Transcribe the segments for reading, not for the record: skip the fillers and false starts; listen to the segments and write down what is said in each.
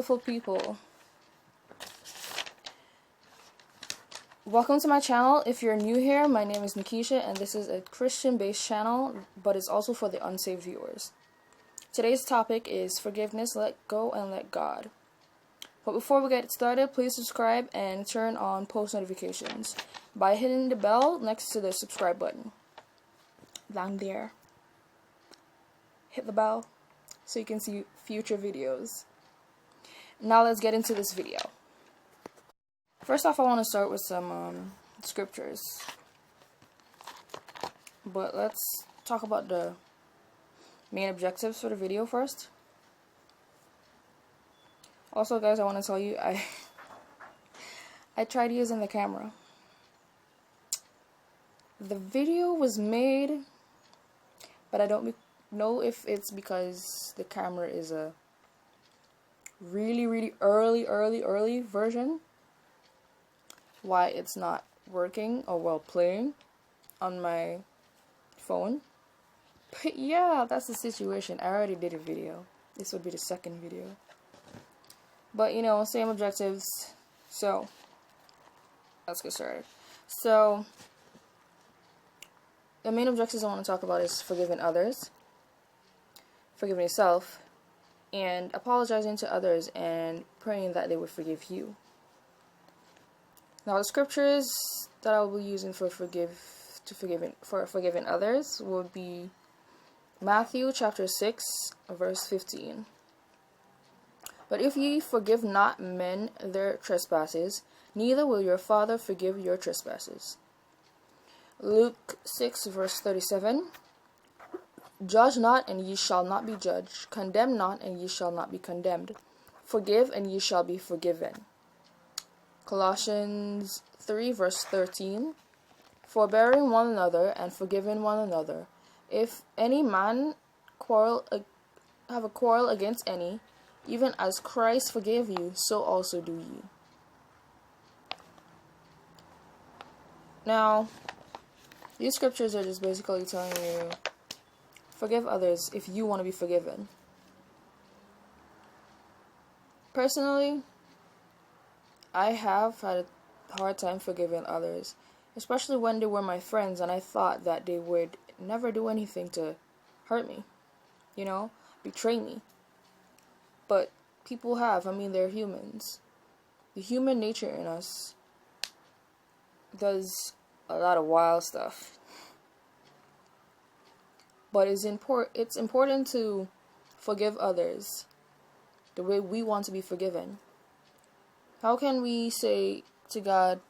beautiful people. Welcome to my channel. If you're new here, my name is Nikisha, and this is a Christian-based channel, but it's also for the unsaved viewers. Today's topic is forgiveness, let go, and let God. But before we get started, please subscribe and turn on post notifications by hitting the bell next to the subscribe button. Down there. Hit the bell so you can see future videos. Now let's get into this video. First off, I want to start with some scriptures. But let's talk about the main objectives for the video first. Also, guys, I want to tell you, I tried using the camera. The video was made, but I don't know if it's because the camera is a really early version, why it's not working or well playing on my phone. But yeah, that's the situation. I already did a video. This would be the second video. But you know, same objectives. So let's get started. So the main objectives I want to talk about is forgiving others, forgiving yourself, and apologizing to others and praying that they would forgive you. Now, the scriptures that I will be using for forgiving others would be Matthew chapter 6, verse 15. But if ye forgive not men their trespasses, neither will your Father forgive your trespasses. Luke 6, verse 37. Judge not, and ye shall not be judged. Condemn not, and ye shall not be condemned. Forgive, and ye shall be forgiven. Colossians 3, verse 13. Forbearing one another, and forgiving one another. If any man have a quarrel against any, even as Christ forgave you, so also do ye. Now, these scriptures are just basically telling you, forgive others if you want to be forgiven. Personally, I have had a hard time forgiving others, especially when they were my friends and I thought that they would never do anything to hurt me, you know, betray me. But people have. I mean, they're humans. The human nature in us does a lot of wild stuff. But it's important to forgive others the way we want to be forgiven. How can we say to God,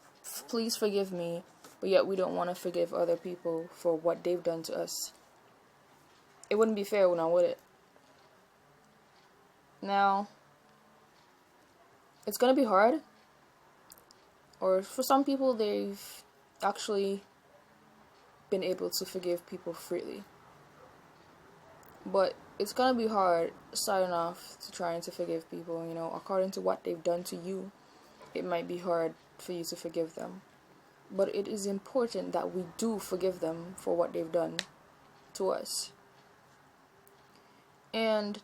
please forgive me, but yet we don't want to forgive other people for what they've done to us? It wouldn't be fair, now would it? Now, it's going to be hard. Or for some people, they've actually been able to forgive people freely. But it's going to be hard starting off to trying to forgive people, you know, according to what they've done to you. It might be hard for you to forgive them. But it is important that we do forgive them for what they've done to us. And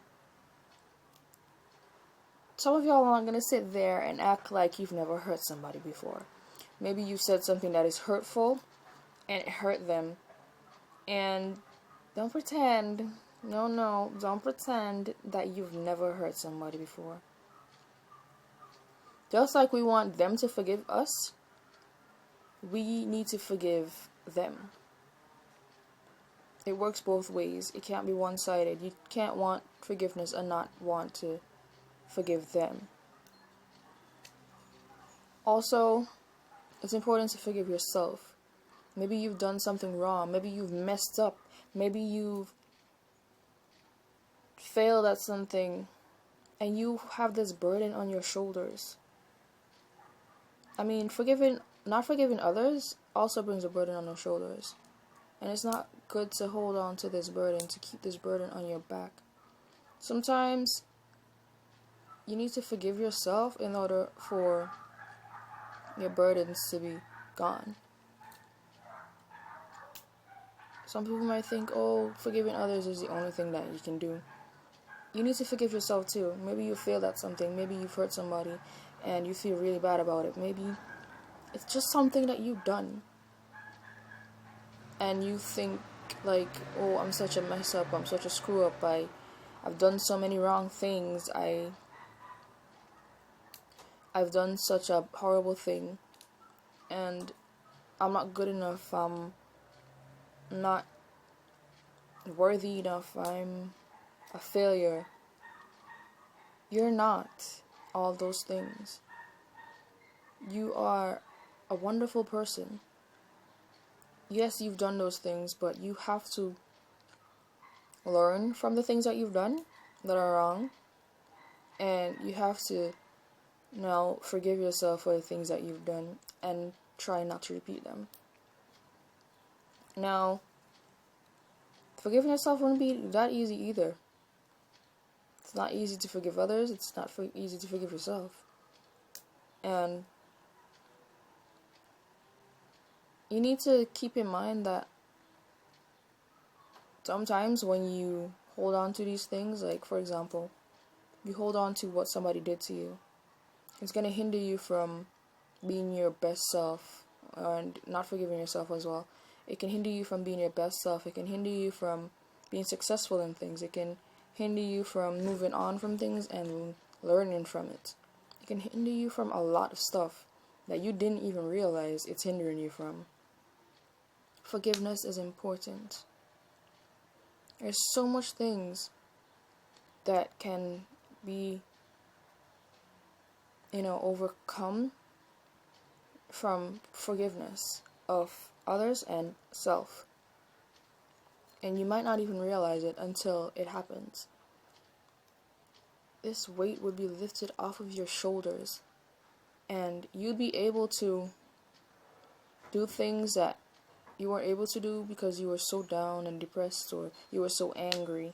some of y'all aren't going to sit there and act like you've never hurt somebody before. Maybe you said something that is hurtful and it hurt them. And don't pretend, don't pretend that you've never hurt somebody before. Just like we want them to forgive us, we need to forgive them. It works both ways. It can't be one-sided. You can't want forgiveness and not want to forgive them. Also, it's important to forgive yourself. Maybe you've done something wrong. Maybe you've messed up. Maybe you've failed at something and you have this burden on your shoulders. I mean, not forgiving others also brings a burden on your shoulders. And it's not good to hold on to this burden, to keep this burden on your back. Sometimes you need to forgive yourself in order for your burdens to be gone. Some people might think, oh, forgiving others is the only thing that you can do. you need to forgive yourself too. Maybe you failed at something. Maybe you've hurt somebody and you feel really bad about it. Maybe it's just something that you've done. And you think like, oh, I'm such a mess up. I'm such a screw up. I've done so many wrong things. I've done such a horrible thing. And I'm not good enough. I'm not worthy enough. I'm a failure. You're not all those things. You are a wonderful person. Yes, you've done those things, but you have to learn from the things that you've done that are wrong, and you have to now forgive yourself for the things that you've done and try not to repeat them. Now, forgiving yourself wouldn't be that easy either. It's not easy to forgive others. It's not easy to forgive yourself. And you need to keep in mind that sometimes when you hold on to these things, like for example, you hold on to what somebody did to you, it's going to hinder you from being your best self and not forgiving yourself as well. It can hinder you from being your best self. It can hinder you from being successful in things. It can hinder you from moving on from things and learning from it. It can hinder you from a lot of stuff that you didn't even realize it's hindering you from. Forgiveness is important. There's so much things that can be, overcome from forgiveness of others and self. And you might not even realize it until it happens. This weight would be lifted off of your shoulders, and you'd be able to do things that you weren't able to do because you were so down and depressed, or you were so angry.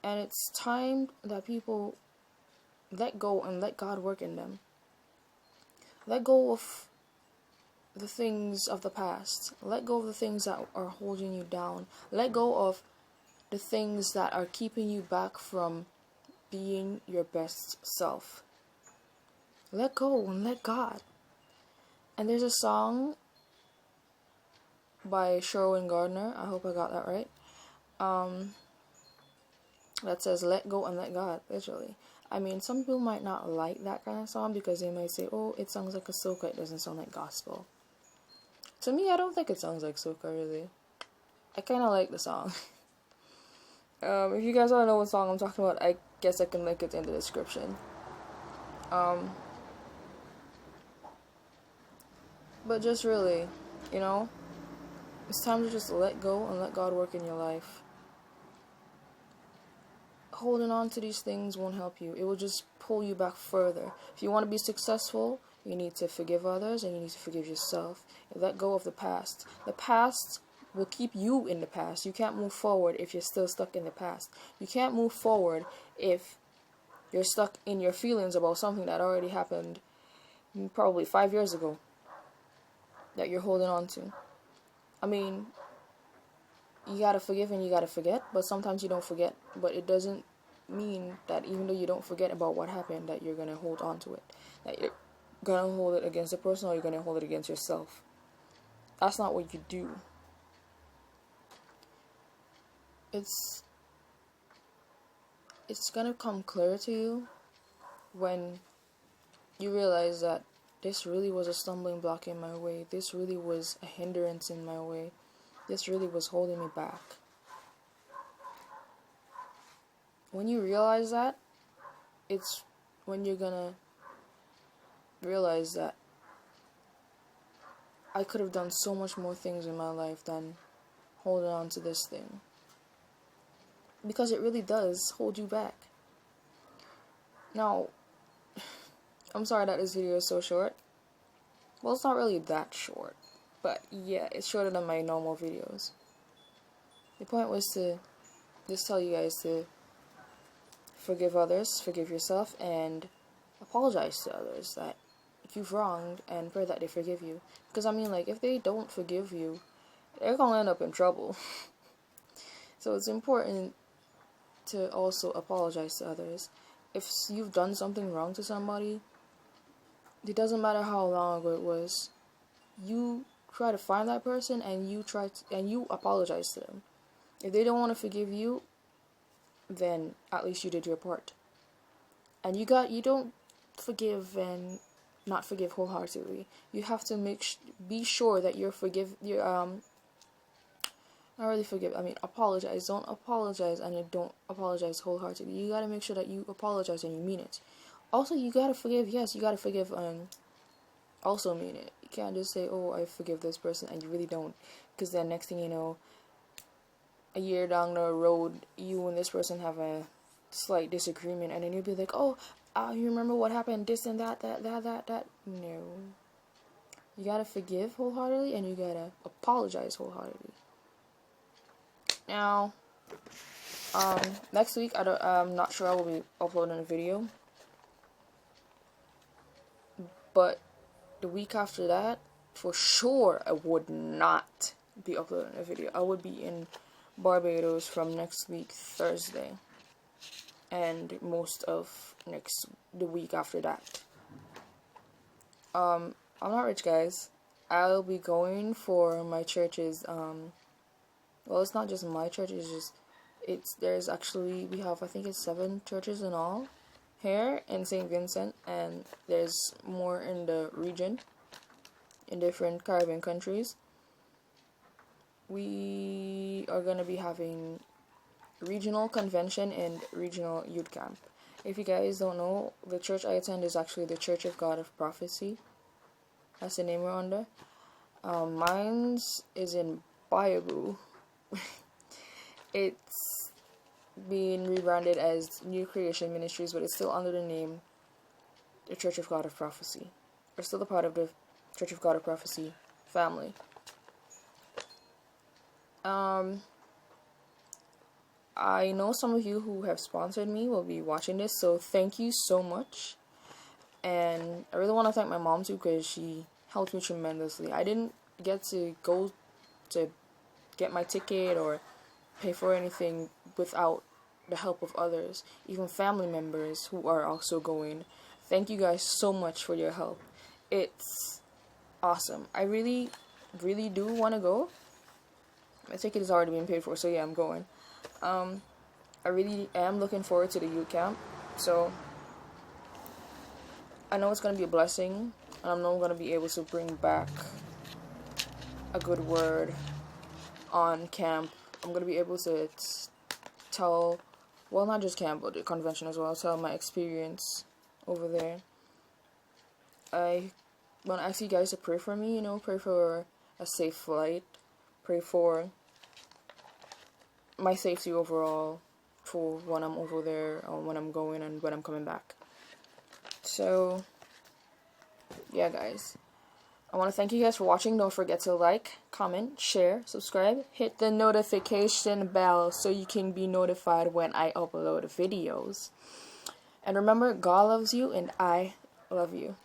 And it's time that people let go and let God work in them. Let go of the things of the past. Let go of the things that are holding you down. Let go of the things that are keeping you back from being your best self. Let go and let God. And there's a song by Sherwin Gardner, I hope I got that right, that says, let go and let God, literally. I mean, some people might not like that kind of song because they might say, oh, it sounds like a soca, it doesn't sound like gospel. To me, I don't think it sounds like soca, really. I kind of like the song. If you guys want to know what song I'm talking about, I guess I can link it in the description. But just really, it's time to just let go and let God work in your life. Holding on to these things won't help you. It will just pull you back further. If you want to be successful, you need to forgive others and you need to forgive yourself. And let go of the past. The past will keep you in the past. You can't move forward if you're still stuck in the past. You can't move forward if you're stuck in your feelings about something that already happened probably 5 years ago that you're holding on to. I mean, you gotta forgive and you gotta forget, but sometimes you don't forget. But it doesn't mean that even though you don't forget about what happened, that you're gonna hold on to it. That you're gonna hold it against the person, or you're gonna hold it against yourself. That's not what you do. It's gonna come clear to you when you realize that this really was a stumbling block in my way. This really was a hindrance in my way. This really was holding me back. When you realize that, it's when you're gonna realize that I could have done so much more things in my life than holding on to this thing. Because it really does hold you back. Now, I'm sorry that this video is so short. Well, it's not really that short. But yeah, it's shorter than my normal videos. The point was to just tell you guys to forgive others, forgive yourself, and apologize to others that you've wronged, and pray that they forgive you. Because I mean, like, if they don't forgive you, they're gonna end up in trouble. So it's important to also apologize to others. If you've done something wrong to somebody, it doesn't matter how long ago it was, you try to find that person and you apologize to them. If they don't want to forgive you, then at least you did your part. And you don't forgive and not forgive wholeheartedly. You have to be sure that not really forgive, I mean apologize. Don't apologize and you don't apologize wholeheartedly. You gotta make sure that you apologize and you mean it. Also, you gotta forgive, yes, you gotta forgive and also mean it. You can't just say, oh, I forgive this person, and you really don't. Because then next thing you know, a year down the road, you and this person have a slight disagreement, and then you'll be like, oh, you remember what happened, this and that. No. You gotta forgive wholeheartedly, and you gotta apologize wholeheartedly. Now, next week, I'm not sure I will be uploading a video, but the week after that, for sure, I would not be uploading a video. I would be in Barbados from next week, Thursday, and most of the week after that. I'm not rich, guys. I'll be going for my church's, well, it's not just my church, there's actually, I think it's 7 churches in all here in St. Vincent, and there's more in the region, in different Caribbean countries. We are going to be having regional convention and regional youth camp. If you guys don't know, the church I attend is actually the Church of God of Prophecy. That's the name we're under. Mine's is in Bayaboo. It's being rebranded as New Creation Ministries, but it's still under the name the Church of God of Prophecy. We're still a part of the Church of God of Prophecy family. I know some of you who have sponsored me will be watching this, so thank you so much. And I really want to thank my mom too, because she helped me tremendously. I didn't get to go to get my ticket or pay for anything without the help of others, even family members who are also going. Thank you guys so much for your help. It's awesome. I really, really do want to go. My ticket has already been paid for, so yeah, I'm going. I really am looking forward to the youth camp, so I know it's going to be a blessing, and I know I'm going to be able to bring back a good word on camp. I'm going to be able to tell, well, not just camp, but the convention as well, tell my experience over there. I want to ask you guys to pray for me, pray for a safe flight, pray for my safety overall for when I'm over there, or when I'm going and when I'm coming back. So, yeah, guys. I want to thank you guys for watching. Don't forget to like, comment, share, subscribe, hit the notification bell so you can be notified when I upload videos. And remember, God loves you and I love you.